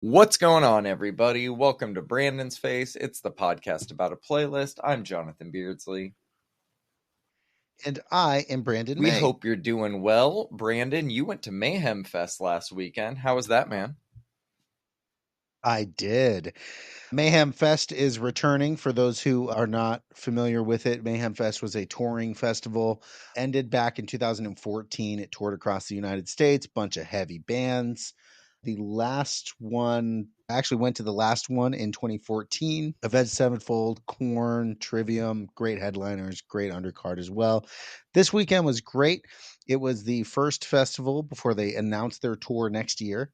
What's going on, everybody? Welcome to Brandon's Face. It's the podcast about a playlist. I'm Jonathan Beardsley. And I am Brandon We May. hope you're doing well. Brandon, you went to Mayhem Fest last weekend. How was that, man? I did. Mayhem Fest is returning. For those who are not familiar with it, Mayhem Fest was a touring festival. Ended back in 2014. It toured across the United States, bunch of heavy bands. The last one, I actually went to the last one in 2014. Avenged Sevenfold, Korn, Trivium, great headliners, great undercard as well. This weekend was great. It was the first festival before they announced their tour next year.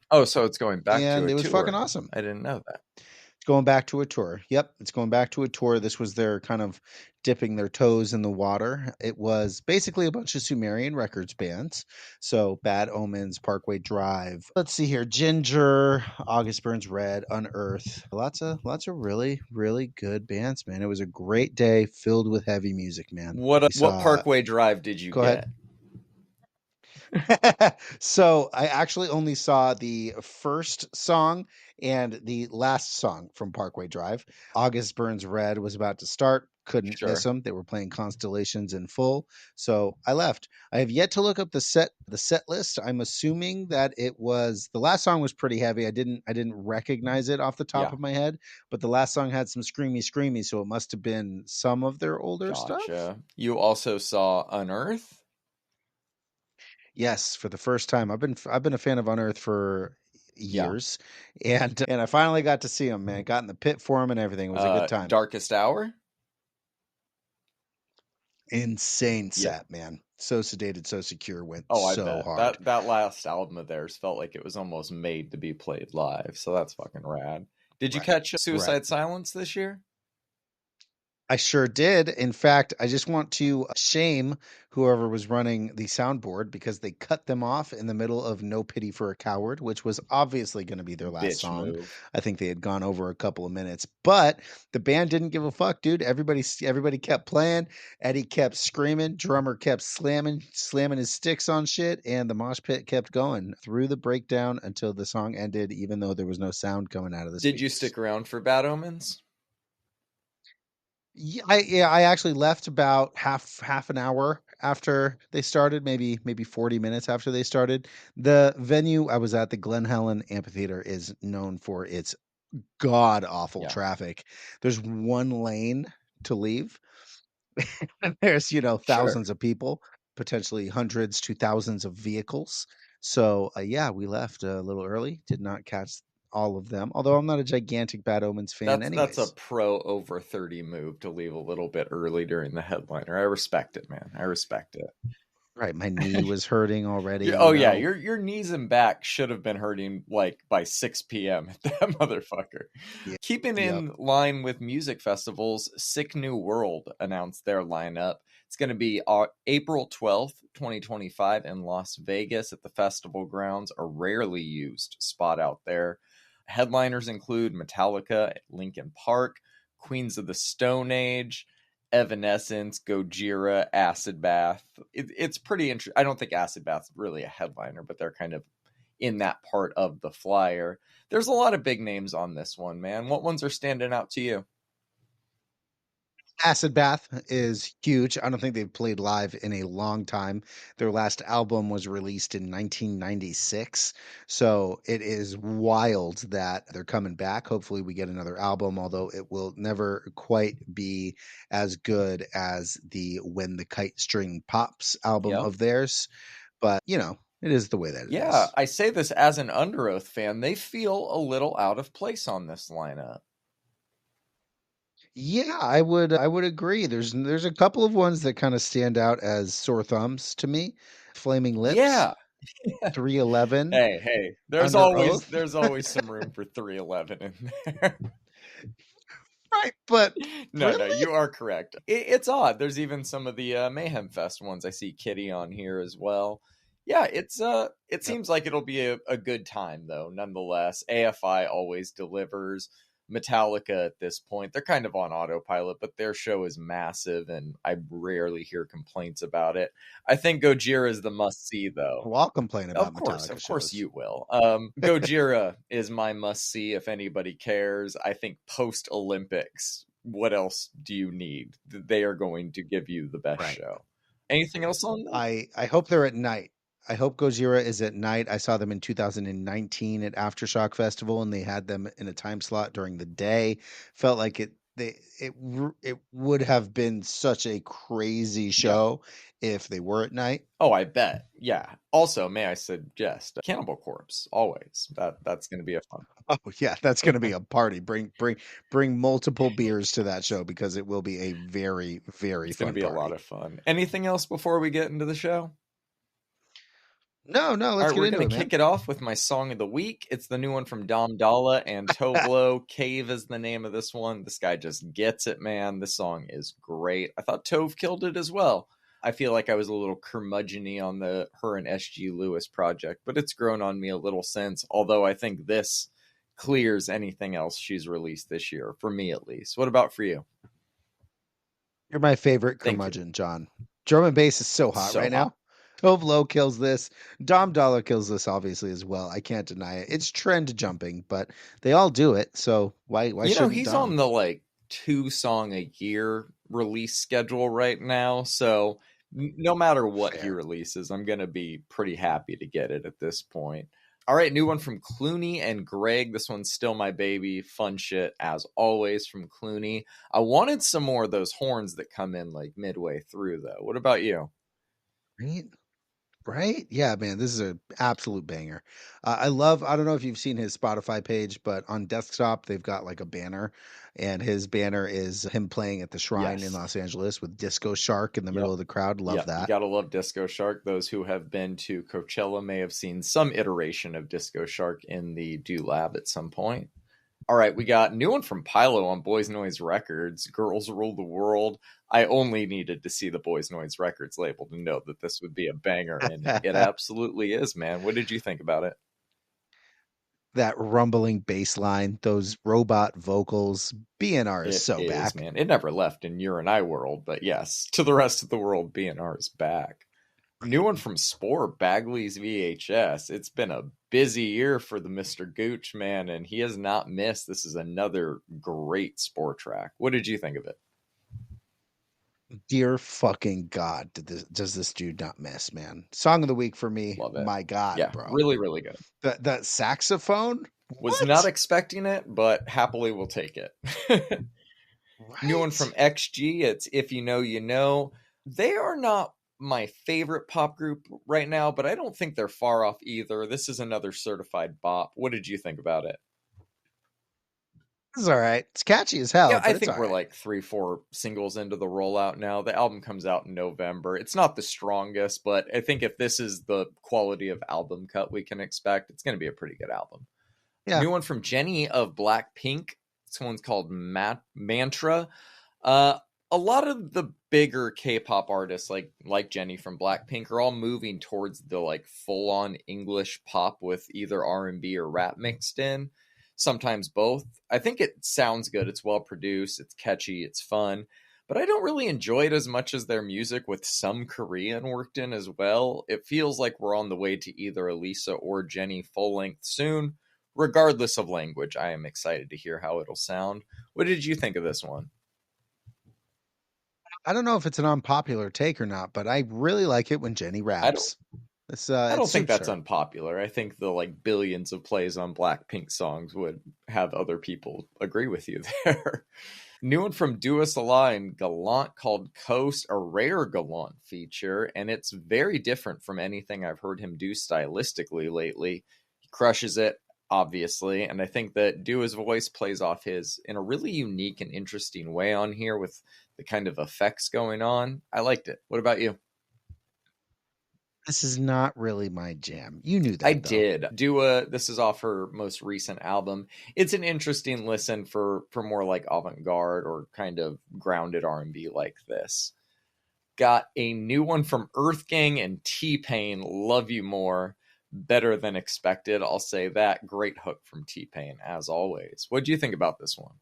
Oh, so it's going back to a tour. And it was fucking awesome. I didn't know that. It's going back to a tour. Yep, it's going back to a tour. This was their kind of dipping their toes in the water. It was basically a bunch of Sumerian Records bands. So Bad Omens, Parkway Drive. Let's see here. Ginger, August Burns Red, Unearth. Lots of really, really good bands, man. It was a great day filled with heavy music, man. What Parkway Drive did you get? Ahead. So I actually only saw the first song and the last song from Parkway Drive. August Burns Red was about to start. Couldn't miss them. They were playing Constellations in full. So I left. I have yet to look up the set list. I'm assuming that it was the last song was pretty heavy. I didn't recognize it off the top of my head, but the last song had some screamy, so it must have been some of their older stuff. You also saw Unearth? Yes, for the first time. I've been a fan of Unearth for years, and I finally got to see him, man. Got in the pit for him and everything. It was a good time. Darkest Hour? Insane set, man. So sedated, so secure, went so bet. hard. That last album of theirs felt like it was almost made to be played live, so that's fucking rad. Did you catch Suicide Silence this year? I sure did. In fact, I just want to shame whoever was running the soundboard because they cut them off in the middle of No Pity for a Coward, which was obviously going to be their last song. I think they had gone over a couple of minutes, but the band didn't give a fuck, dude. Everybody kept playing. Eddie kept screaming. Drummer kept slamming his sticks on shit, and the mosh pit kept going through the breakdown until the song ended, even though there was no sound coming out of the speakers. Did you stick around for Bad Omens? I actually left about half an hour after they started, maybe 40 minutes after they started. The venue I was at, the Glen Helen Amphitheater, is known for its god awful traffic. There's one lane to leave, and there's thousands of people, potentially hundreds to thousands of vehicles. So we left a little early. Did not catch all of them, although I'm not a gigantic Bad Omens fan. That's a pro over 30 move to leave a little bit early during the headliner. I respect it, man. I respect it. Right, my knee was hurting already. Your knees and back should have been hurting like by 6 p.m. at that motherfucker. Yeah. Keeping in line with music festivals, Sick New World announced their lineup. It's going to be April 12th, 2025 in Las Vegas at the festival grounds, a rarely used spot out there. Headliners include Metallica at Linkin Park, Queens of the Stone Age, Evanescence, Gojira, Acid Bath. It's pretty interesting. I don't think Acid Bath's really a headliner, but they're kind of in that part of the flyer. There's a lot of big names on this one, man. What ones are standing out to you? Acid Bath is huge. I don't think they've played live in a long time. Their last album was released in 1996. So it is wild that they're coming back. Hopefully we get another album, although it will never quite be as good as the When the Kite String Pops album of theirs. But, it is the way that it is. Yeah, I say this as an Under Oath fan. They feel a little out of place on this lineup. Yeah, I would agree. There's a couple of ones that kind of stand out as sore thumbs to me. Flaming Lips. Yeah. 311. Hey. There's always some room for 311 in there. Right, but no, you are correct. It's odd. There's even some of the Mayhem Fest ones. I see Kitty on here as well. Yeah, it seems like it'll be a good time though. Nonetheless, AFI always delivers. Metallica at this point. They're kind of on autopilot, but their show is massive and I rarely hear complaints about it. I think Gojira is the must-see, though. Well, I'll complain about Metallica Of course shows. you will. Gojira is my must-see if anybody cares. I think post-Olympics, what else do you need? They are going to give you the best show. Anything else on them? I hope they're at night. I hope Gojira is at night. I saw them in 2019 at Aftershock Festival, and they had them in a time slot during the day. Felt like it would have been such a crazy show if they were at night. Oh, I bet. Yeah. Also, may I suggest Cannibal Corpse? Always. That's going to be a fun. Oh yeah, that's going to be a party. Bring multiple beers to that show because it will be a very, very It's fun going to be party. a lot of fun. Anything else before we get into the show? No, let's get into it. We're going to kick it off with my song of the week. It's the new one from Dom Dalla and Tove. Cave is the name of this one. This guy just gets it, man. This song is great. I thought Tove killed it as well. I feel like I was a little curmudgeon-y on the her and SG Lewis project, but it's grown on me a little since, although I think this clears anything else she's released this year, for me at least. What about for you? You're my favorite curmudgeon, John. Drum and bass is so hot right now. Tove Lo kills this. Dom Dalla kills this, obviously, as well. I can't deny it. It's trend jumping, but they all do it. So why shouldn't he's Dom? on the 2-song-a-year release schedule right now. So no matter what he releases, I'm going to be pretty happy to get it at this point. All right, new one from Clooney and Greg. This one's still my baby. Fun shit, as always, from Clooney. I wanted some more of those horns that come in midway through, though. What about you? Right? Yeah, man, this is an absolute banger. I don't know if you've seen his Spotify page, but on desktop, they've got a banner, and his banner is him playing at the Shrine in Los Angeles with Disco Shark in the middle of the crowd. Love that. You gotta love Disco Shark. Those who have been to Coachella may have seen some iteration of Disco Shark in the Do Lab at some point. All right, we got a new one from Pylo on Boys Noise Records, Girls Rule the World. I only needed to see the Boys Noise Records label to know that this would be a banger, and it absolutely is, man. What did you think about it? That rumbling bass line, those robot vocals, BNR is back. Man. It never left in Your and I world, but yes, to the rest of the world, BNR is back. New one from Spore, Bagley's VHS. It's been a busy year for the Mr. Gooch, man, and he has not missed. This is another great Spore track. What did you think of it? Dear fucking God, does this dude not miss, man? Song of the week for me. Love it. My God, yeah, bro. Really, really good. That saxophone? Was not expecting it, but happily will take it. Right? New one from XG. It's If You Know, You Know. They are not my favorite pop group right now, but I don't think they're far off either. This is another certified bop. What did you think about it? It's all right. It's catchy as hell. Yeah, I think we're 3-4 singles into the rollout now. The album comes out in November. It's not the strongest, but I think if this is the quality of album cut we can expect, it's going to be a pretty good album. Yeah. New one from Jenny of Blackpink. This one's called Mantra. A lot of the bigger K-pop artists like Jenny from Blackpink are all moving towards the full-on English pop with either R&B or rap mixed in. Sometimes both. I think it sounds good. It's well produced. It's catchy. It's fun. But I don't really enjoy it as much as their music with some Korean worked in as well. It feels like we're on the way to either Elisa or Jenny full length soon. Regardless of language, I am excited to hear how it'll sound. What did you think of this one? I don't know if it's an unpopular take or not, but I really like it when Jenny raps. I don't think that's unpopular. I think the billions of plays on Blackpink songs would have other people agree with you there. New one from Dua Salah and Gallant called Coast, a rare Gallant feature, and it's very different from anything I've heard him do stylistically lately. He crushes it, obviously, and I think that Dua's voice plays off his in a really unique and interesting way on here with the kind of effects going on. I liked it. What about you? This is not really my jam. You knew that. I did. Dua, this is off her most recent album. It's an interesting listen for more avant-garde or kind of grounded R&B like this. Got a new one from Earth Gang and T-Pain, Love You More. better than expected. I'll say that. Great hook from T-Pain, as always. What do you think about this one?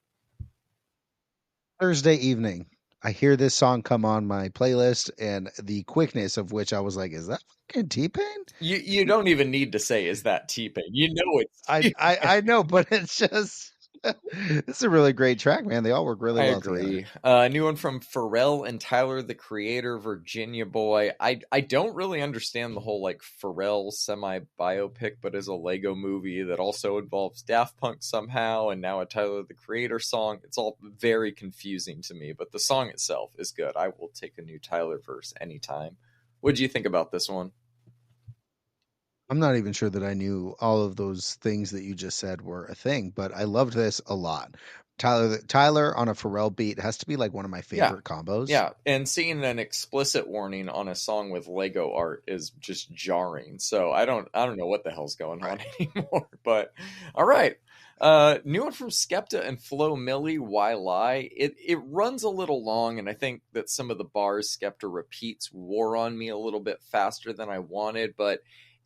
Thursday evening, I hear this song come on my playlist, and the quickness of which I was like, "Is that fucking T-Pain?" You don't even need to say, "Is that T-Pain?" You know it's T-Pain. I know, but it's just it's a really great track, man. They all work really I well together. agree. New one from Pharrell and Tyler, the Creator, Virginia Boy. I don't really understand the whole like Pharrell semi-biopic, but as a Lego movie that also involves Daft Punk somehow, and now a Tyler, the Creator song. It's all very confusing to me, but the song itself is good. I will take a new Tyler verse anytime. What do you think about this one? I'm not even sure that I knew all of those things that you just said were a thing, but I loved this a lot. Tyler on a Pharrell beat has to be like one of my Yeah. favorite combos. Yeah, and seeing an explicit warning on a song with Lego art is just jarring. So I don't know what the hell's going on anymore. But all right. New one from Skepta and Flo Milli, Why Lie? It runs a little long, and I think that some of the bars Skepta repeats wore on me a little bit faster than I wanted, but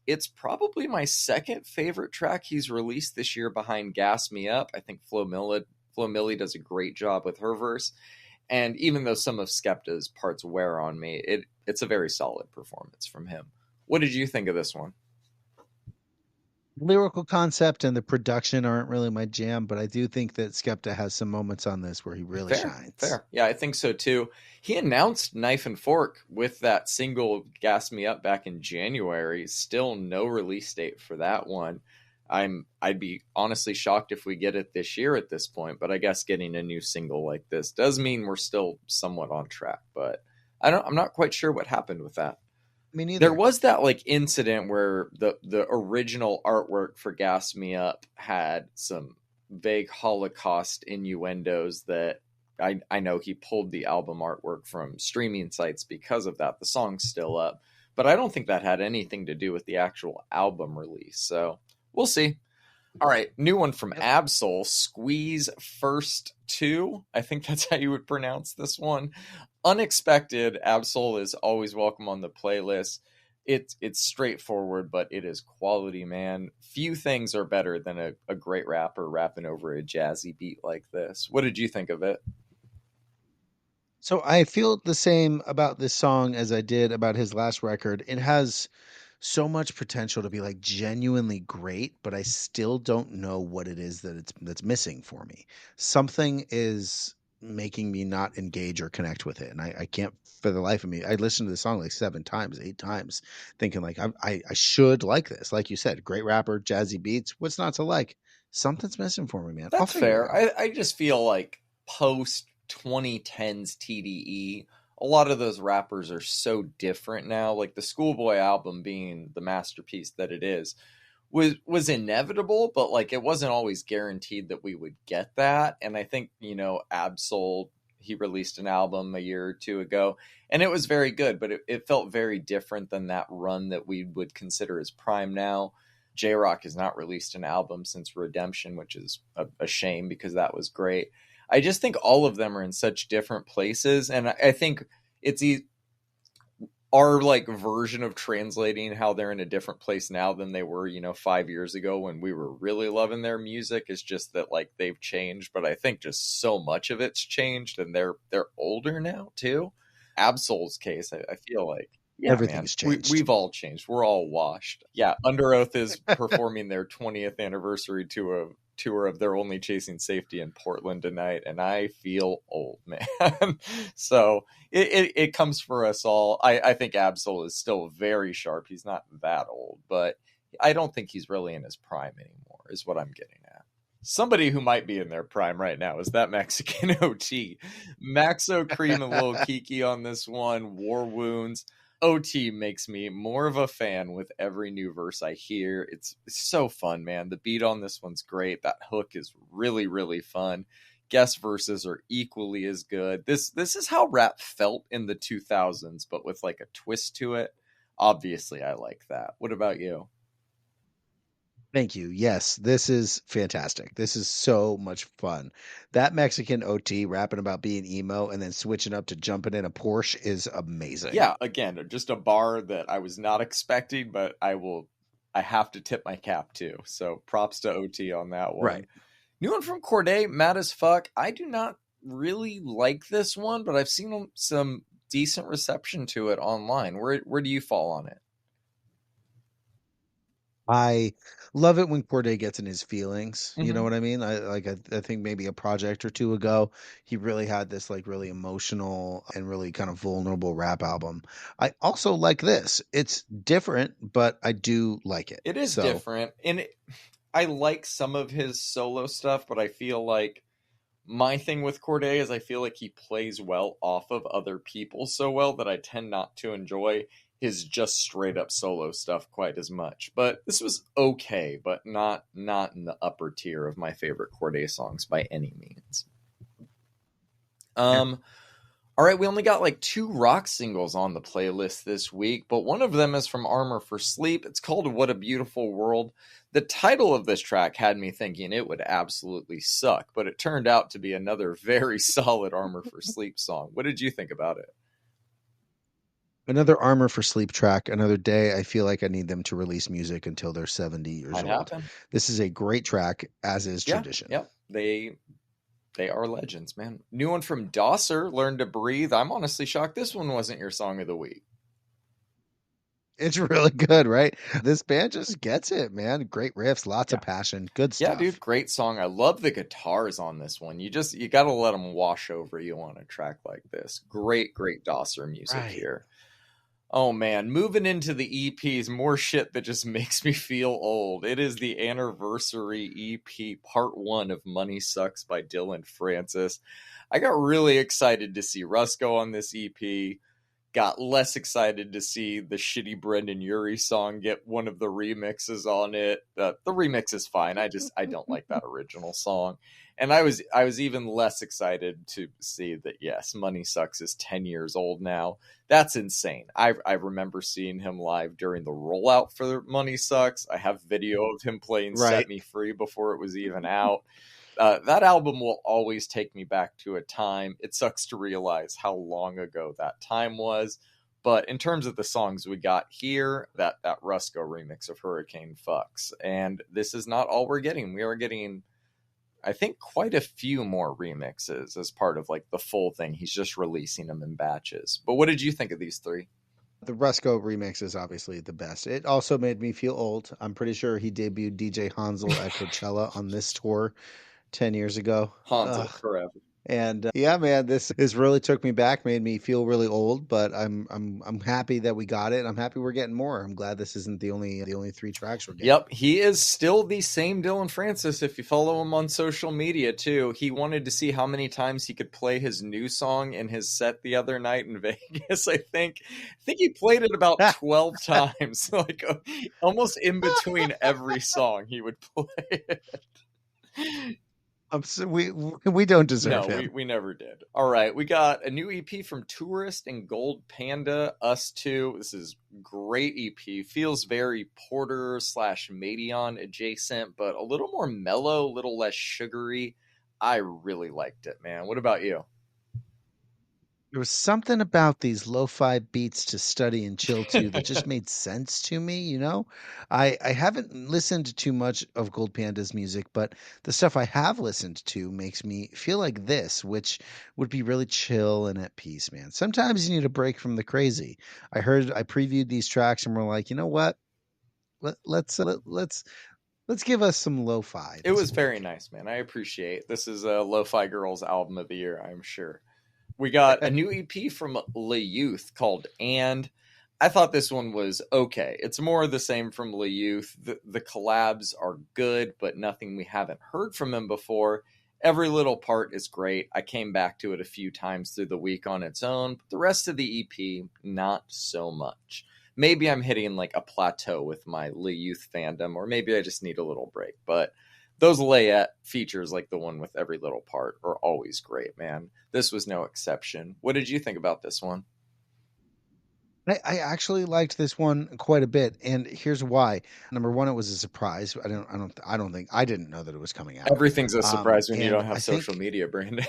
it's probably my second favorite track he's released this year behind Gas Me Up. I think Flo Milli does a great job with her verse. And even though some of Skepta's parts wear on me, it's a very solid performance from him. What did you think of this one? Lyrical concept and the production aren't really my jam, but I do think that Skepta has some moments on this where he really shines. Fair. Yeah, I think so too. He announced Knife and Fork with that single Gas Me Up back in January. Still no release date for that one. I'd be honestly shocked if we get it this year at this point, but I guess getting a new single like this does mean we're still somewhat on track, but I'm not quite sure what happened with that. Me neither. There was that like incident where the original artwork for Gas Me Up had some vague Holocaust innuendos that I know he pulled the album artwork from streaming sites because of that. The song's still up, but I don't think that had anything to do with the actual album release. So we'll see. All right, new one from Absol, Squeeze First 2. I think that's how you would pronounce this one. Unexpected. Absol is always welcome on the playlist. It's straightforward, but it is quality, man. Few things are better than a great rapper rapping over a jazzy beat like this. What did you think of it? So I feel the same about this song as I did about his last record. It has so much potential to be like genuinely great, but I still don't know what it is that's missing for me. Something is making me not engage or connect with it, and I can't for the life of me. I listened to the song like 7 times, 8 times, thinking like I should like this. Like you said, great rapper, jazzy beats. What's not to like? Something's missing for me, man. That's fair. I just feel like post 2010s TDE, a lot of those rappers are so different now. Like the Schoolboy album being the masterpiece that it is was inevitable, but like it wasn't always guaranteed that we would get that. And I think, Absol, he released an album a year or two ago and it was very good, but it felt very different than that run that we would consider as prime now. J-Rock has not released an album since Redemption, which is a shame because that was great. I just think all of them are in such different places, and I think it's our like version of translating how they're in a different place now than they were, 5 years ago when we were really loving their music. Is just that like they've changed, but I think just so much of it's changed, and they're older now too. Absol's case, I feel like Everything's changed. We've all changed. We're all washed. Yeah, Under Oath is performing their 20th anniversary tour of They're Only Chasing Safety in Portland tonight, and I feel old, man. So it comes for us all. I think Absol is still very sharp. He's not that old, but I don't think he's really in his prime anymore, is what I'm getting at. Somebody who might be in their prime right now is that Mexican OT. Maxo Cream and Lil Kiki on this one, War Wounds. OT makes me more of a fan with every new verse I hear. It's so fun, man. The beat on this one's great. That hook is really, really fun. Guest verses are equally as good. This is how rap felt in the 2000s, but with like a twist to it. Obviously, I like that. What about you? Thank you. Yes, this is fantastic. This is so much fun. That Mexican OT rapping about being emo and then switching up to jumping in a Porsche is amazing. Yeah, again, just a bar that I was not expecting, but I will I have to tip my cap to. So props to OT on that one. Right. New one from Corday, Mad as Fuck. I do not really like this one, but I've seen some decent reception to it online. Where do you fall on it? I love it when Corday gets in his feelings. You know Mhm. what I mean? I think maybe a project or two ago, he really had this like really emotional and really kind of vulnerable rap album. I also like this. It's different, but I do like it. It is So different, and I like some of his solo stuff, but I feel like my thing with Corday is I feel like he plays well off of other people so well that I tend not to enjoy his just straight up solo stuff quite as much. But this was okay, but not in the upper tier of my favorite Corday songs by any means. yeah. All right, we only got like 2 rock singles on the playlist this week, but one of them is from Armor for Sleep. It's called What a Beautiful World. The title of this track had me thinking it would absolutely suck, but it turned out to be another very solid Armor for Sleep song. What did you think about it? Another Armor for Sleep track, another day. I feel like I need them to release music until they're 70 years Might old. happen. This is a great track, as is Yeah, tradition. yep. They are legends, man. New one from Dosser, Learn to Breathe. I'm honestly shocked this one wasn't your song of the week. It's really good, right? This band just gets it, man. Great riffs, lots Yeah. of passion, good Yeah, stuff. dude, great song. I love the guitars on this one. You got to let them wash over you on a track like this. Great Dosser music Right. here. Oh man, moving into the EPs, more shit that just makes me feel old. It is the anniversary EP part 1 of Money Sucks by Dylan Francis. I got really excited to see Rusko on this EP. Got less excited to see the shitty Brendan Urie song get one of the remixes on it. The remix is fine. I don't like that original song. And I was even less excited to see that yes, Money Sucks is 10 years old now. That's insane. I remember seeing him live during the rollout for Money Sucks. I have video of him playing Set Me Free before it was even out. That album will always take me back to a time. It sucks to realize how long ago that time was. But in terms of the songs we got here, that Rusko remix of Hurricane Fucks. And this is not all we're getting. We are getting, I think, quite a few more remixes as part of like the full thing. He's just releasing them in batches. But what did you think of these 3? The Rusko remix is obviously the best. It also made me feel old. I'm pretty sure he debuted DJ Hansel at Coachella on this tour 10 years ago. Hansel forever. And yeah, man, this really took me back, made me feel really old, but I'm happy that we got it. I'm happy we're getting more. I'm glad this isn't the only 3 tracks we're getting. Yep, he is still the same Dylan Francis. If you follow him on social media too, he wanted to see how many times he could play his new song in his set the other night in Vegas. I think he played it about 12 times, like almost in between every song he would play it. So we don't deserve him. No, we never did. All right, we got a new EP from Tourist and Gold Panda, Us Two. This is great EP. Feels very Porter / Madeon adjacent, but a little more mellow, a little less sugary. I really liked it, man. What about you? There was something about these lo-fi beats to study and chill to that just made sense to me, you know? I haven't listened to much of Gold Panda's music, but the stuff I have listened to makes me feel like this, which would be really chill and at peace, man. Sometimes you need a break from the crazy. I previewed these tracks and we're like, you know what? Let's give us some lo-fi. It was very nice, man. I appreciate. This is a Lo-Fi Girls album of the year, I'm sure. We got a new EP from Le Youth called And. I thought this one was okay. It's more of the same from Le Youth. The collabs are good, but nothing we haven't heard from him before. Every little part is great. I came back to it a few times through the week on its own, but the rest of the EP, not so much. Maybe I'm hitting like a plateau with my Le Youth fandom, or maybe I just need a little break, but those layette features like the one with Every Little Part are always great, man. This was no exception. What did you think about this one? I actually liked this one quite a bit, and here's why. Number one, it was a surprise. I didn't know that it was coming out. Everything's a surprise when you don't have I social think media, Brandon.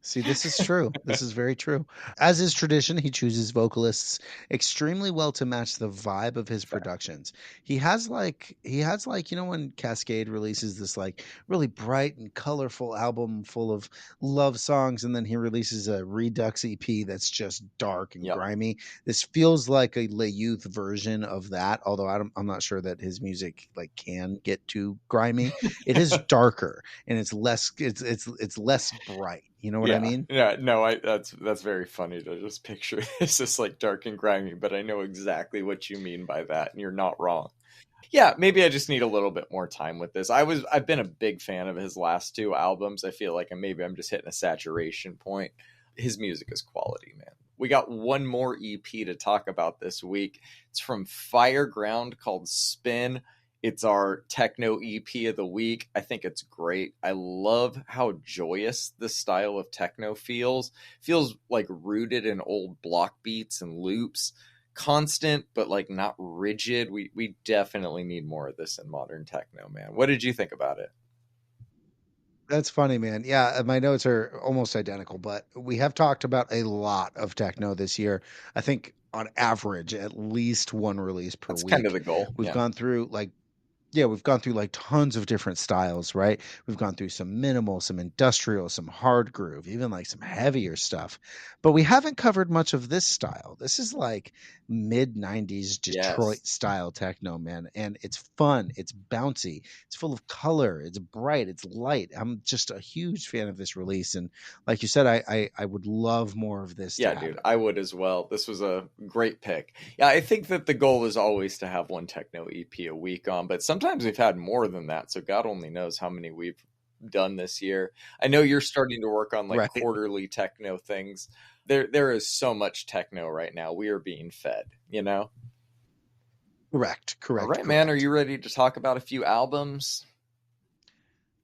See, this is true. This is very true. As is tradition, he chooses vocalists extremely well to match the vibe of his Fair. productions. You know when Cascade releases this like really bright and colorful album full of love songs and then he releases a Redux EP that's just dark and Yep. grimy. This feels like a Le Youth version of that, although I'm not sure that his music like can get too grimy. It is darker and it's less bright. You know what I Yeah. mean? Yeah. No, that's very funny to just picture this as like dark and grimy, but I know exactly what you mean by that, and you're not wrong. Yeah, maybe I just need a little bit more time with this. I've been a big fan of his last two albums. I feel like maybe I'm just hitting a saturation point. His music is quality, man. We got one more EP to talk about this week. It's from Fireground called Spin. It's our techno EP of the week. I think it's great. I love how joyous this style of techno feels. Feels like rooted in old block beats and loops. Constant, but like not rigid. We definitely need more of this in modern techno, man. What did you think about it? That's funny, man. Yeah, my notes are almost identical, but we have talked about a lot of techno this year. I think on average, at least one release per That's kind of week. the goal. We've Yeah. gone through like Yeah, we've gone through like tons of different styles, right? We've gone through some minimal, some industrial, some hard groove, even like some heavier stuff. But we haven't covered much of this style. This is like mid 90s Yes. Detroit style techno, man. And it's fun, it's bouncy, it's full of color, it's bright, it's light. I'm just a huge fan of this release. And like you said, I would love more of this to Yeah, dude, happen. I would as well. This was a great pick. Yeah, I think that the goal is always to have one techno EP a week on, but sometimes we've had more than that. So God only knows how many we've done this year. I know you're starting to work on like Right. quarterly techno things. There is so much techno right now. We are being fed, you know? Correct, All correct, right, man. Are correct. you ready to talk about a few albums?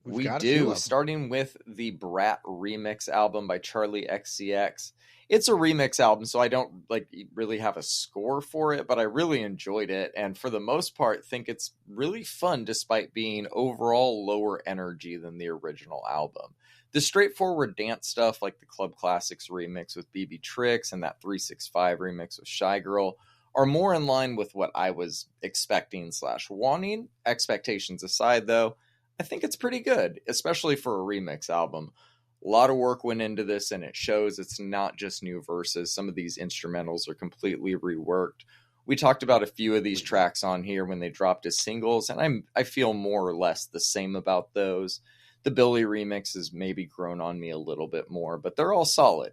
We've We got a few do, of them. starting with the Brat remix album by Charli xcx. It's a remix album, so I don't like really have a score for it, but I really enjoyed it, and for the most part, think it's really fun despite being overall lower energy than the original album. The straightforward dance stuff, like the Club Classics remix with BB Tricks and that 365 remix with Shy Girl, are more in line with what I was expecting slash wanting. Expectations aside, though, I think it's pretty good, especially for a remix album. A lot of work went into this, and it shows it's not just new verses. Some of these instrumentals are completely reworked. We talked about a few of these tracks on here when they dropped as singles, and I feel more or less the same about those. The Billy remix has maybe grown on me a little bit more, but they're all solid.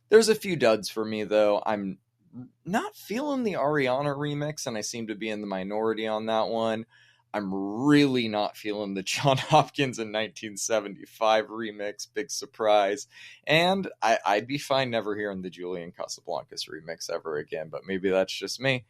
There's a few duds for me, though. I'm not feeling the Ariana remix, and I seem to be in the minority on that one. I'm really not feeling the John Hopkins in 1975 remix. Big surprise. And I'd be fine never hearing the Julian Casablancas remix ever again, but maybe that's just me.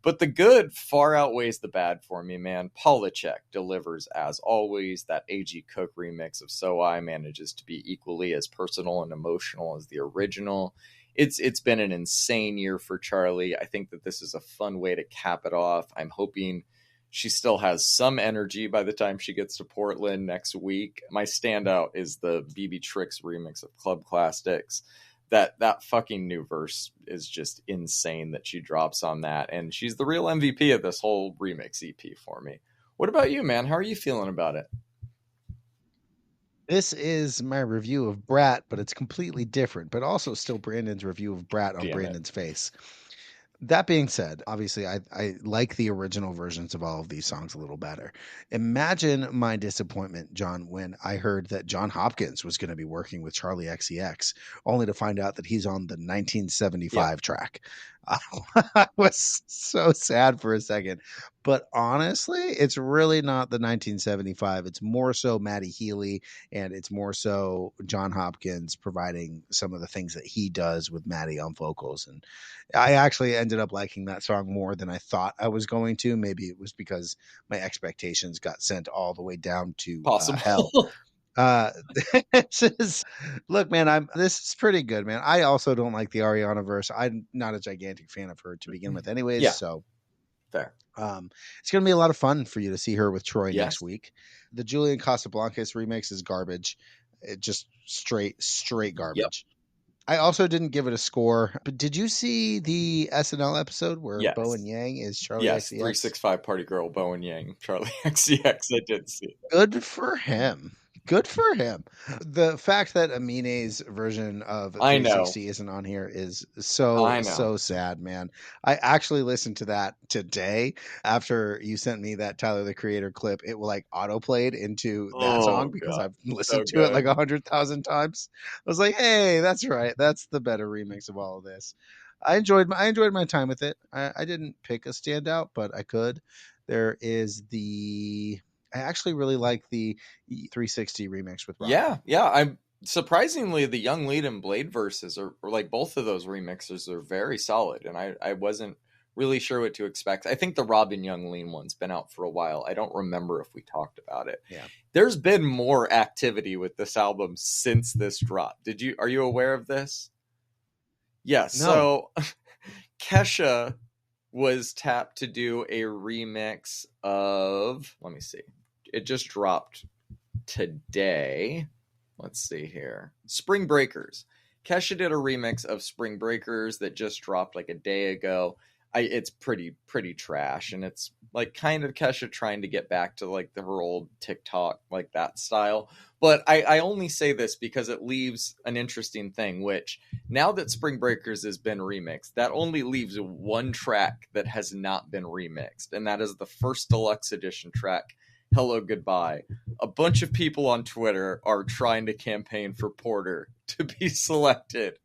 But the good far outweighs the bad for me, man. Polachek delivers as always. That A.G. Cook remix of So I manages to be equally as personal and emotional as the original. It's been an insane year for Charli. I think that this is a fun way to cap it off. I'm hoping she still has some energy by the time she gets to Portland next week. My standout is the BB Tricks remix of Club Classics. That fucking new verse is just insane that she drops on that, and she's the real MVP of this whole remix EP for me. What about you, man? How are you feeling about it? This is my review of Brat, but it's completely different, but also still Brandon's review of Brat on Damn it. Brandon's face. That being said, obviously, I like the original versions of all of these songs a little better. Imagine my disappointment, John, when I heard that John Hopkins was going to be working with Charli XCX, only to find out that he's on the Yeah. 1975 track. I was so sad for a second. But honestly, it's really not the 1975. It's more so Matty Healy, and it's more so John Hopkins providing some of the things that he does with Matty on vocals. And I actually ended up liking that song more than I thought I was going to. Maybe it was because my expectations got sent all the way down to hell. Possible. Uh, this is, look, man, this is pretty good, man. I also don't like the Ariana verse. I'm not a gigantic fan of her to begin with, anyways. Yeah, So, fair. it's going to be a lot of fun for you to see her with Troy next Yes. week. The Julian Casablancas remix is garbage. It just straight Yep. garbage. I also didn't give it a score, but did you see the SNL episode where Bo and Yes. Yang is Charli Yes. XCX? 365 Party Girl, Bo and Yang, Charli XCX. I did see that. Good for him. Good for him. The fact that Amine's version of I know. 360 isn't on here is I know. so sad, man. I actually listened to that today after you sent me that Tyler the Creator clip. It like autoplayed into that song Oh, because God. I've listened So to it like good. 100,000 times. I was like, hey, that's right. That's the better remix of all of this. I enjoyed my time with it. I didn't pick a standout, but I could. There is I actually really like the 360 remix with Robin. Yeah. I'm surprisingly the Young Lead and Blade verses are like both of those remixes are very solid, and I wasn't really sure what to expect. I think the Robin Young Lean one's been out for a while. I don't remember if we talked about it. Yeah. There's been more activity with this album since this drop. Are you aware of this? Yeah, so Kesha was tapped to do a remix of, let me see. It just dropped today. Let's see here. Spring Breakers. Kesha did a remix of Spring Breakers that just dropped like a day ago. It's pretty trash, and it's like kind of Kesha trying to get back to like her old TikTok, like that style. But I only say this because it leaves an interesting thing, which now that Spring Breakers has been remixed, that only leaves one track that has not been remixed, and that is the first deluxe edition track, Hello Goodbye. A bunch of people on Twitter are trying to campaign for Porter to be selected.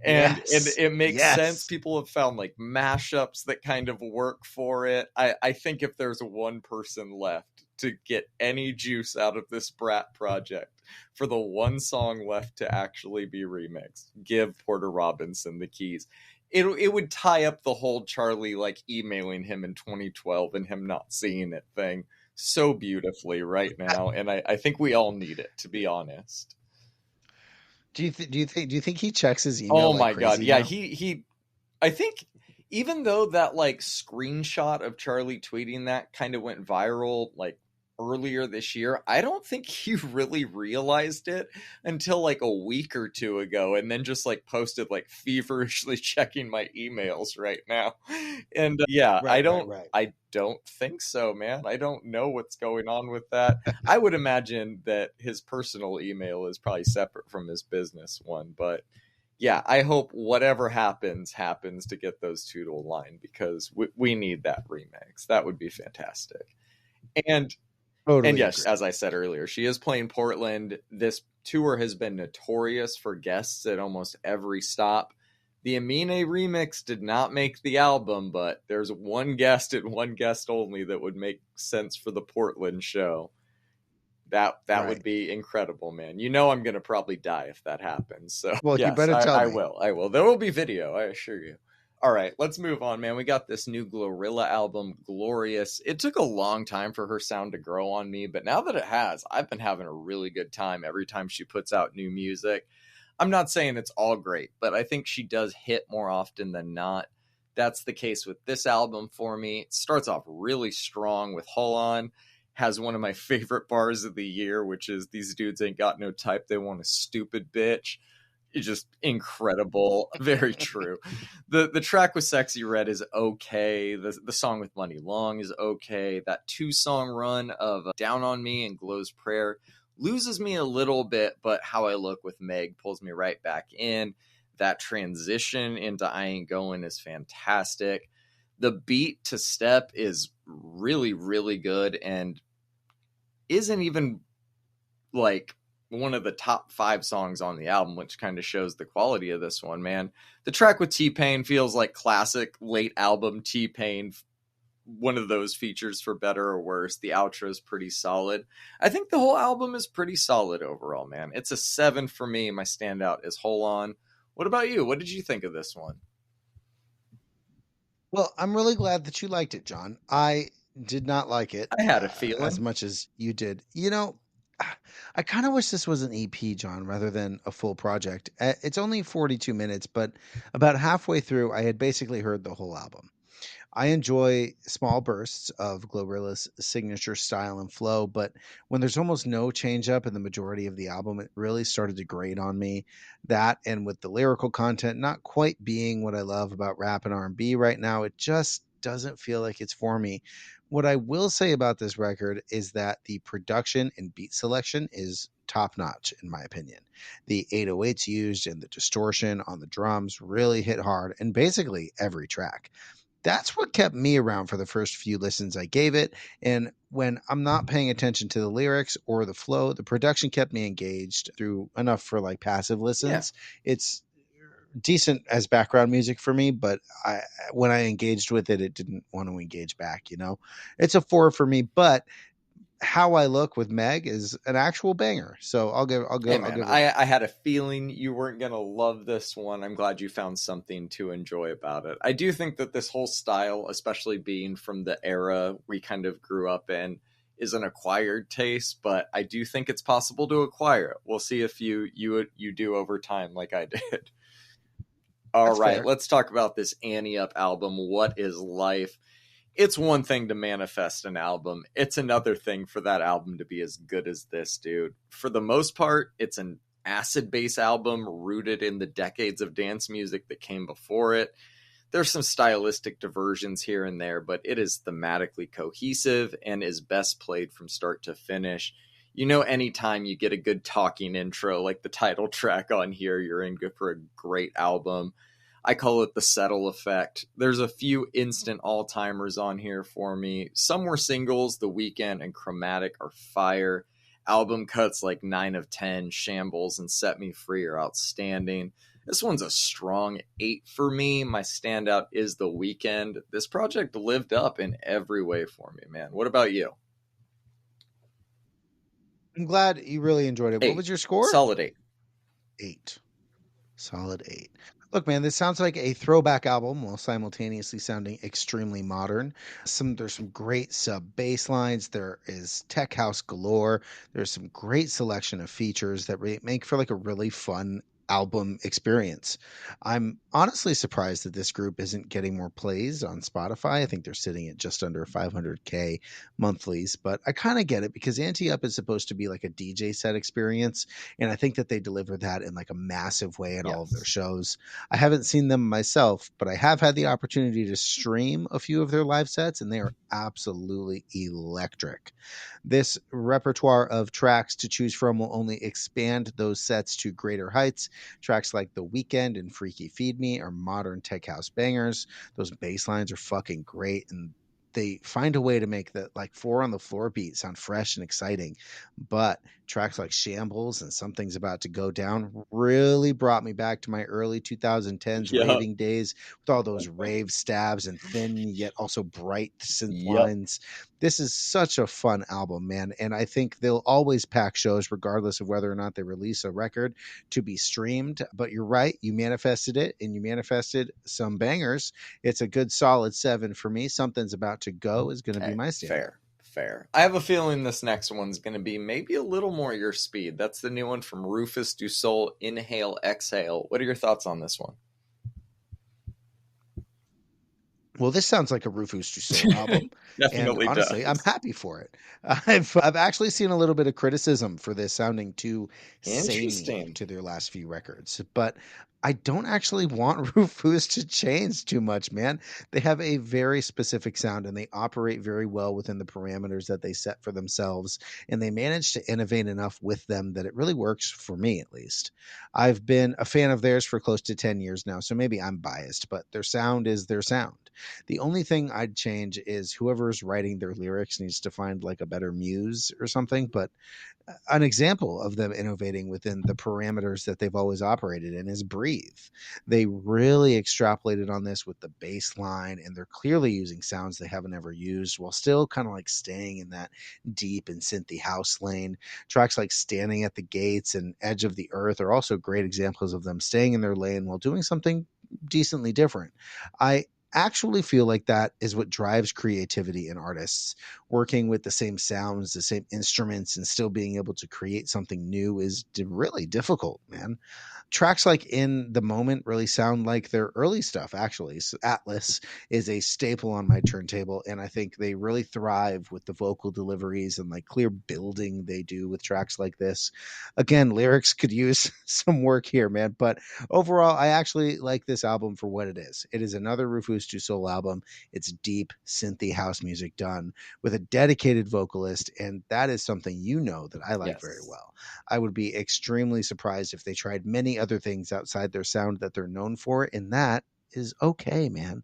And it makes sense. People have found like mashups that kind of work for it. I think if there's one person left to get any juice out of this Brat project, for the one song left to actually be remixed, give Porter Robinson the keys. It would tie up the whole Charli like emailing him in 2012 and him not seeing it thing so beautifully right now, and I think we all need it, to be honest. Do you think he checks his email? Oh my God, yeah, now? he I think even though that like screenshot of Charli tweeting that kind of went viral like earlier this year, I don't think he really realized it until like a week or two ago, and then just like posted like feverishly checking my emails right now. And I don't think so, man. I don't know what's going on with that. I would imagine that his personal email is probably separate from his business one, but yeah, I hope whatever happens to get those two to align, because we need that remix. That would be fantastic. And yes, agree. as I said earlier, she is playing Portland. This tour has been notorious for guests at almost every stop. The Amine remix did not make the album, but there's one guest and one guest only that would make sense for the Portland show. That would be incredible, man. You know I'm going to probably die if that happens. So, well, yes, you better tell me. I will. There will be video, I assure you. All right, let's move on, man. We got this new GloRilla album, Glorious. It took a long time for her sound to grow on me, but now that it has, I've been having a really good time every time she puts out new music. I'm not saying it's all great, but I think she does hit more often than not. That's the case with this album for me. It starts off really strong with Hold On. Has one of my favorite bars of the year, which is, these dudes ain't got no type, they want a stupid bitch. It's just incredible. Very true. The track with Sexy Red is okay. The song with Money Long is okay. That 2-song run of Down on Me and Glow's Prayer loses me a little bit, but How I Look with Meg pulls me right back in. That transition into I Ain't Going is fantastic. The beat to Step is really, really good, and isn't even like one of the top 5 songs on the album, which kind of shows the quality of this one, man. The track with T-Pain feels like classic late album T-Pain, one of those features for better or worse. The outro is pretty solid. I think the whole album is pretty solid overall, man. It's a 7 for me. My standout is Hold On. What about you? What did you think of this one? Well, I'm really glad that you liked it, John. I did not like it. I had a feeling. As much as you did. You know, I kind of wish this was an EP, John, rather than a full project. It's only 42 minutes, but about halfway through, I had basically heard the whole album. I enjoy small bursts of GloRilla's signature style and flow, but when there's almost no change up in the majority of the album, it really started to grate on me. That, and with the lyrical content not quite being what I love about rap and R&B right now, it just doesn't feel like it's for me. What I will say about this record is that the production and beat selection is top notch, in my opinion. The 808s used and the distortion on the drums really hit hard in basically every track. That's what kept me around for the first few listens I gave it. And when I'm not paying attention to the lyrics or the flow, the production kept me engaged through enough for like passive Yeah. listens. It's decent as background music for me, but when I engaged with it, it didn't want to engage back, you know? It's a 4 for me, but How I Look with Meg is an actual banger. So Hey I'll man, give it. I had a feeling you weren't gonna love this one. I'm glad you found something to enjoy about it. I do think that this whole style, especially being from the era we kind of grew up in, is an acquired taste, but I do think it's possible to acquire it. We'll see if you do over time like I did. All That's right, fair. let's talk about this Annie Up album. What is life? It's one thing to manifest an album. It's another thing for that album to be as good as this, dude. For the most part, it's an acid bass album rooted in the decades of dance music that came before it. There's some stylistic diversions here and there, but it is thematically cohesive and is best played from start to finish. You know, anytime you get a good talking intro like the title track on here, you're in good for a great album. I call it the settle effect. There's a few instant all-timers on here for me. Some were singles. The Weekend and Chromatic are fire. Album cuts like 9 of 10, Shambles, and Set Me Free are outstanding. This one's a strong 8 for me. My standout is The Weekend. This project lived up in every way for me, man. What about you? I'm glad you really enjoyed it. What 8. was your score? Solid 8. 8. Solid 8. Look, man, this sounds like a throwback album while simultaneously sounding extremely modern. There's some great sub bass lines. There is tech house galore. There's some great selection of features that make for like a really fun album experience. I'm honestly surprised that this group isn't getting more plays on Spotify. I think they're sitting at just under 500K monthlies, but I kind of get it because Anti Up is supposed to be like a DJ set experience, and I think that they deliver that in like a massive way at all of their Yes. shows. I haven't seen them myself, but I have had the opportunity to stream a few of their live sets, and they are absolutely electric. This repertoire of tracks to choose from will only expand those sets to greater heights. Tracks like The Weekend and Freaky Feed Me are modern tech house bangers. Those bass lines are fucking great, and they find a way to make the like 4 on the floor beat sound fresh and exciting. But tracks like Shambles and Something's About to Go Down really brought me back to my early 2010s Yep. raving days with all those rave stabs and thin yet also bright synth Yep. lines. This is such a fun album, man, and I think they'll always pack shows regardless of whether or not they release a record to be streamed. But you're right, you manifested it, and you manifested some bangers. It's a good solid 7 for me. Something's About to Go is going to be Hey, my standout. fair. I have a feeling this next one's going to be maybe a little more your speed. That's the new one from RÜFÜS DU SOL, Inhale, Exhale. What are your thoughts on this one? Well, this sounds like a RÜFÜS DU SOL album, and Definitely honestly, I'm does. happy for it. I've actually seen a little bit of criticism for this sounding too samey Interesting. to their last few records, but I don't actually want RÜFÜS to change too much, man. They have a very specific sound, and they operate very well within the parameters that they set for themselves, and they manage to innovate enough with them that it really works for me, at least. I've been a fan of theirs for close to 10 years now, so maybe I'm biased, but their sound is their sound. The only thing I'd change is whoever's writing their lyrics needs to find like a better muse or something. But an example of them innovating within the parameters that they've always operated in is Breathe. They really extrapolated on this with the bass line, and they're clearly using sounds they haven't ever used while still kind of like staying in that deep and synthy house lane. Tracks like Standing at the Gates and Edge of the Earth are also great examples of them staying in their lane while doing something decently different. I actually feel like that is what drives creativity in artists. Working with the same sounds, the same instruments, and still being able to create something new is really difficult, man. Tracks like In the Moment really sound like their early stuff, actually. So Atlas is a staple on my turntable, and I think they really thrive with the vocal deliveries and like clear building they do with tracks like this. Again, lyrics could use some work here, man, but overall, I actually like this album for what it is. It is another RÜFÜS DU SOL album. It's deep, synthy house music done with a dedicated vocalist, and that is something that I like very Yes. well. I would be extremely surprised if they tried many other things outside their sound that they're known for, and that is okay, man.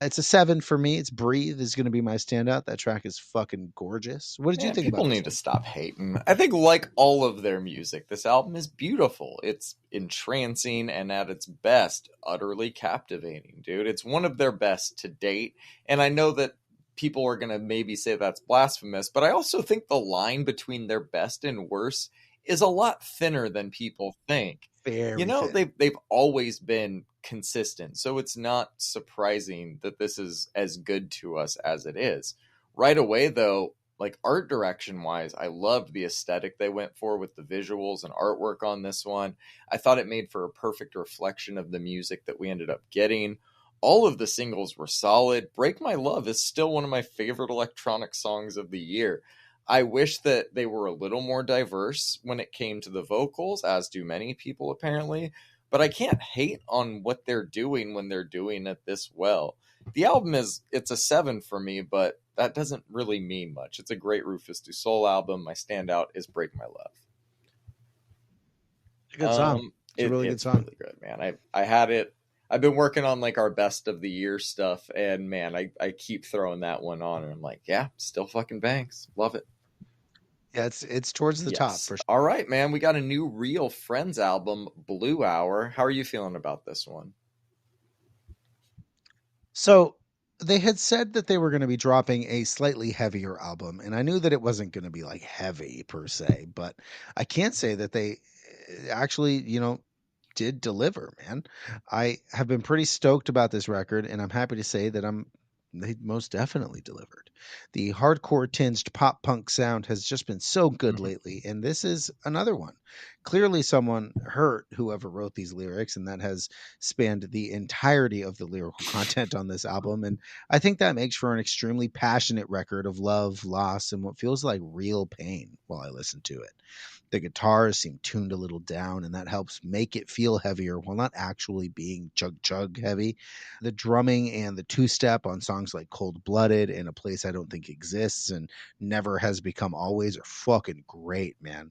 It's a 7 for me. It's Breathe is going to be my standout. That track is fucking gorgeous. What did you Man, think people about this need to one? stop hating. I think, like all of their music, this album is beautiful. It's entrancing and at its best, utterly captivating, dude. It's one of their best to date. And I know that people are going to maybe say that's blasphemous, but I also think the line between their best and worst is a lot thinner than people think. You Very know, thin. they've always been consistent, so it's not surprising that this is as good to us as it is. Right away, though, like art direction wise, I loved the aesthetic they went for with the visuals and artwork on this one. I thought it made for a perfect reflection of the music that we ended up getting. All of the singles were solid. Break My Love is still one of my favorite electronic songs of the year. I wish that they were a little more diverse when it came to the vocals, as do many people apparently, but I can't hate on what they're doing when they're doing it this well. The album it's a 7 for me, but that doesn't really mean much. It's a great RÜFÜS DU SOL album. My standout is Break My Love. It's a good song. It's a really good It's song. really good, man. I had it. I've been working on like our best of the year stuff, and man, I keep throwing that one on, and I'm like, yeah, still fucking bangs. Love it. Yeah, it's towards the top Yes. for sure. All right, man. We got a new Real Friends album, Blue Hour. How are you feeling about this one? So they had said that they were going to be dropping a slightly heavier album, and I knew that it wasn't going to be like heavy per se, but I can't say that they actually, did deliver, man. I have been pretty stoked about this record, and I'm happy to say that they most definitely delivered. The hardcore tinged pop punk sound has just been so good Mhm. lately, and this is another one. Clearly, someone hurt whoever wrote these lyrics, and that has spanned the entirety of the lyrical content on this album. And I think that makes for an extremely passionate record of love, loss, and what feels like real pain while I listen to it. The guitars seem tuned a little down, and that helps make it feel heavier while not actually being chug chug heavy. The drumming and the two step on songs like Cold Blooded and A Place I Don't Think Exists and Never Has Become Always are fucking great, man.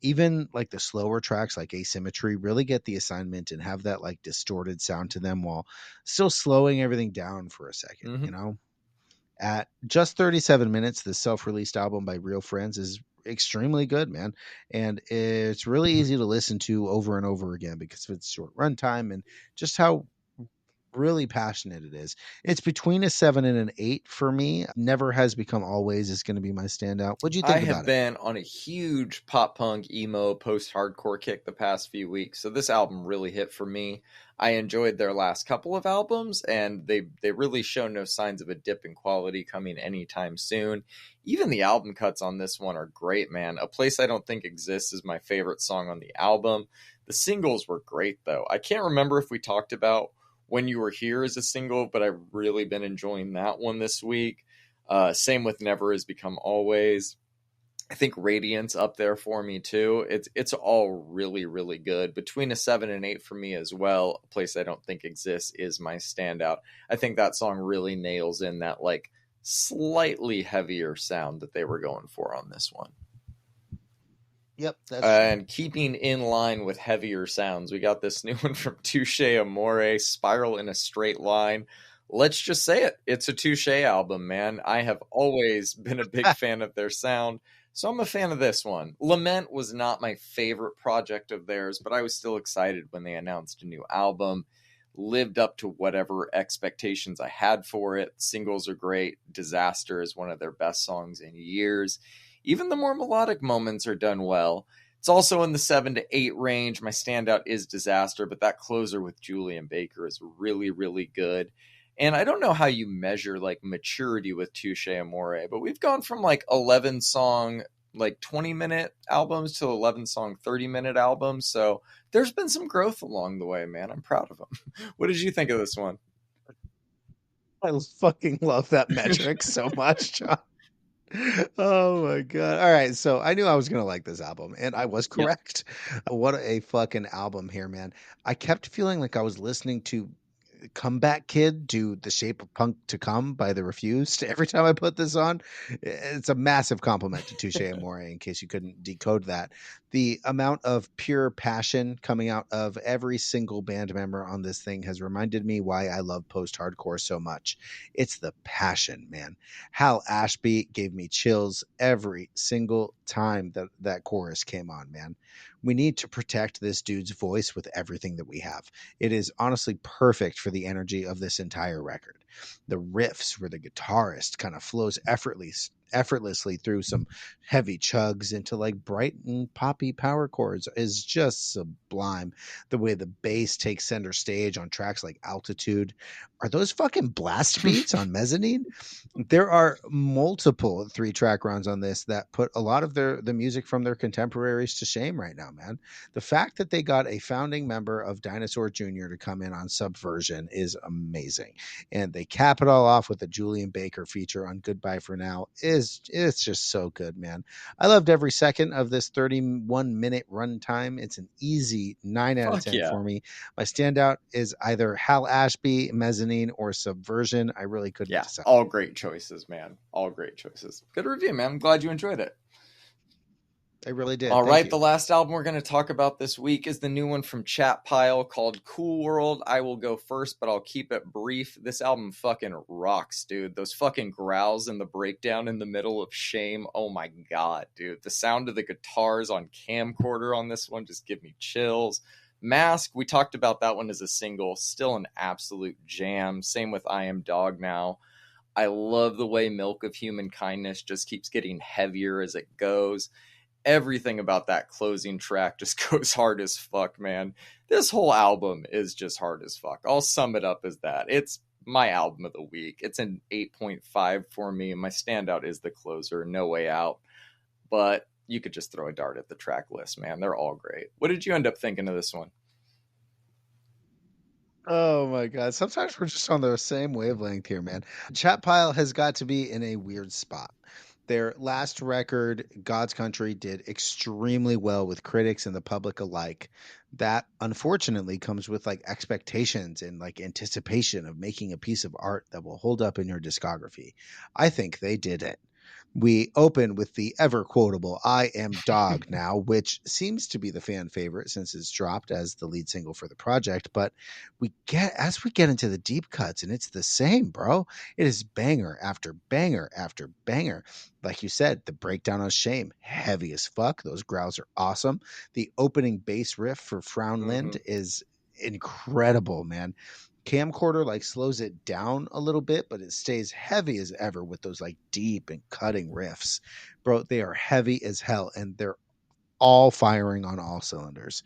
Even like the slower tracks like Asymmetry really get the assignment and have that like distorted sound to them while still slowing everything down for a second, Mhm. At just 37 minutes, the self-released album by Real Friends is extremely good, man. And it's really easy to listen to over and over again because of its short runtime and just how really passionate it is. It's between a 7 and an 8 for me. Never Has Become Always is going to be my standout. What do you I think have about it? been on a huge pop punk, emo, post hardcore kick the past few weeks, so this album really hit for me. I enjoyed their last couple of albums, and they really show no signs of a dip in quality coming anytime soon. Even the album cuts on this one are great, man. A Place I Don't Think Exists is my favorite song on the album. The singles were great, though. I can't remember if we talked about When You Were Here as a single, but I've really been enjoying that one this week. Same with Never Has Become Always. I think Radiant's up there for me too. It's all really really good. Between a 7 and 8 for me as well. A Place I Don't Think Exists is my standout. I think that song really nails in that like slightly heavier sound that they were going for on this one. Yep, that's true. And keeping in line with heavier sounds, we got this new one from Touché Amoré, Spiral in a Straight Line. Let's just say it. It's a Touché album, man. I have always been a big fan of their sound, so I'm a fan of this one. Lament was not my favorite project of theirs, but I was still excited when they announced a new album. Lived up to whatever expectations I had for it. Singles are great. Disaster is one of their best songs in years. Even the more melodic moments are done well. It's also in the 7 to 8 range. My standout is Disaster, but that closer with Julian Baker is really, really good. And I don't know how you measure like maturity with Touché Amoré, but we've gone from like 11 song, like 20-minute albums to 11 song, 30-minute albums. So there's been some growth along the way, man. I'm proud of them. What did you think of this one? I fucking love that metric so much, John. Oh my god. All right, so I knew I was going to like this album and I was Yep. correct. What a fucking album here, man. I kept feeling like I was listening to Comeback Kid do The Shape of Punk to Come by the Refused every time I put this on. It's a massive compliment to Touche Amore, in case you couldn't decode that. The amount of pure passion coming out of every single band member on this thing has reminded me why I love post-hardcore so much. It's the passion, man. Hal Ashby gave me chills every single time that that chorus came on, man. We need to protect this dude's voice with everything that we have. It is honestly perfect for the energy of this entire record. The riffs where the guitarist kind of flows effortlessly through some heavy chugs into like bright and poppy power chords is just sublime. The way the bass takes center stage on tracks like Altitude. Are those fucking blast beats on Mezzanine? There are multiple 3-track runs on this that put a lot of the music from their contemporaries to shame right now, man. The fact that they got a founding member of Dinosaur Jr. to come in on Subversion is amazing. And they cap it all off with a Julian Baker feature on Goodbye for Now. It's just so good, man. I loved every second of this 31-minute runtime. It's an easy 9 out of Fuck 10 yeah. for me. My standout is either Hal Ashby, Mezzanine, or Subversion. I really couldn't decide. All great choices, man. All great choices. Good review, man. I'm glad you enjoyed it. I really did. All Thank right, you. the last album we're going to talk about this week is the new one from Chat Pile called Cool World. I will go first, but I'll keep it brief. This album fucking rocks, dude. Those fucking growls and the breakdown in the middle of Shame. Oh my god, dude. The sound of the guitars on camcorder on this one just give me chills. Mask, we talked about that one as a single. Still an absolute jam. Same with I Am Dog Now. I love the way Milk of Human Kindness just keeps getting heavier as it goes. Everything about that closing track just goes hard as fuck, man. This whole album is just hard as fuck. I'll sum it up as that. It's my album of the week. It's an 8.5 for me. My standout is the closer, No Way Out. But you could just throw a dart at the track list, man. They're all great. What did you end up thinking of this one? Oh my god. Sometimes we're just on the same wavelength here, man. Chat Pile has got to be in a weird spot. Their last record, God's Country, did extremely well with critics and the public alike. That unfortunately comes with like expectations and like anticipation of making a piece of art that will hold up in your discography. I think they did it. We open with the ever quotable I Am Dog Now, which seems to be the fan favorite since it's dropped as the lead single for the project. But as we get into the deep cuts, and it's the same, bro. It is banger after banger after banger. Like you said, the breakdown on Shame, heavy as fuck. Those growls are awesome. The opening bass riff for Frownland is incredible, man. Camcorder like slows it down a little bit, but it stays heavy as ever with those like deep and cutting riffs. Bro, they are heavy as hell and they're all firing on all cylinders.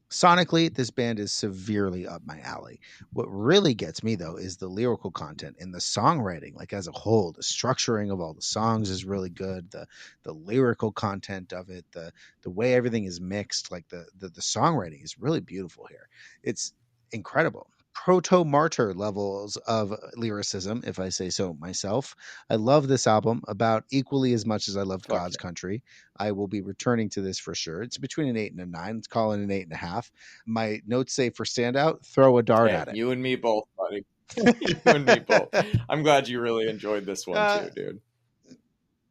Sonically, this band is severely up my alley. What really gets me though is the lyrical content and the songwriting, like as a whole. The structuring of all the songs is really good. The lyrical content of it, the way everything is mixed, like the songwriting is really beautiful here. It's incredible. Proto martyr levels of lyricism, if I say so myself. I love this album about equally as much as I loved God's Country. I will be returning to this for sure. It's between an 8 and a 9. Let's call it an 8.5. My notes say for standout, throw a dart at it. You and me both, buddy. You and me both. I'm glad you really enjoyed this one too, dude.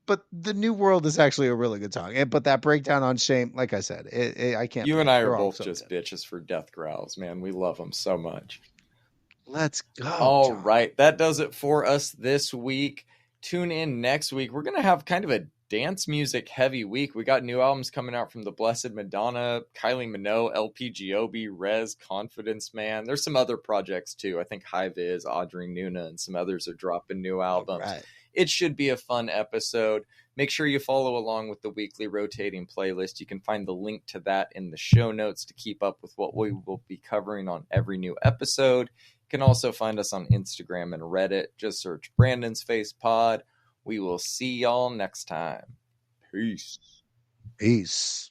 But the New World is actually a really good song. But that breakdown on Shame, like I said, I can't. You and I are both just bitches for death growls, man. We love them so much. Let's go. All right. That does it for us this week. Tune in next week. We're going to have kind of a dance music heavy week. We got new albums coming out from the Blessed Madonna, Kylie Minogue, LPGOB, Rez, Confidence Man. There's some other projects too. I think High Viz, Audrey Nuna, and some others are dropping new albums. Right. It should be a fun episode. Make sure you follow along with the weekly rotating playlist. You can find the link to that in the show notes to keep up with what we will be covering on every new episode. can also find us on Instagram and Reddit. Just search Brandon's Face Pod. We will see y'all next time. Peace. Peace.